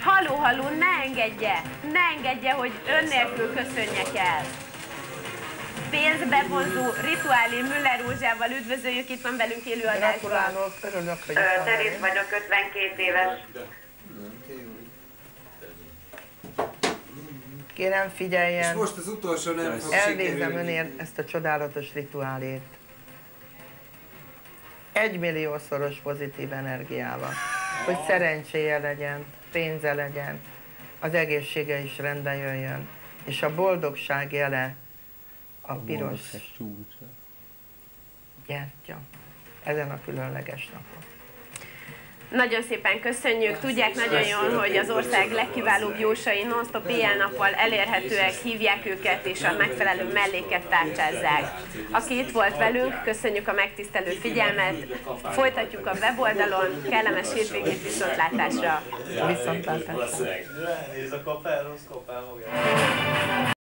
Halló, halló, ne engedje, hogy ön nélkül köszönjek el. Pénzbe vonzó rituálé Müller Rózsával üdvözöljük, itt van velünk élő adásban. Gratulálok, örülök, hogy Teréz vagyok, 52 éves. Kérem, figyeljen. És most az utolsó nem fog Elvégzem sikerülni. önért ezt a csodálatos rituálét. 1 milliószoros pozitív energiával. Hogy szerencséje legyen, pénze legyen, az egészsége is rendbe jöjjön. És a boldogság jele a piros gyertya ezen a különleges napon. Nagyon szépen köszönjük, tudják nagyon jól, hogy az ország legkiválóbb jósai non-stop éjjel-nappal elérhetőek, hívják őket és a megfelelő melléket tárcsázzák. Aki itt volt velünk, köszönjük a megtisztelő figyelmet, folytatjuk a weboldalon, kellemes hétvégét, viszontlátásra! Viszontlátásra! Nézd, a kapel, rossz kapel magát.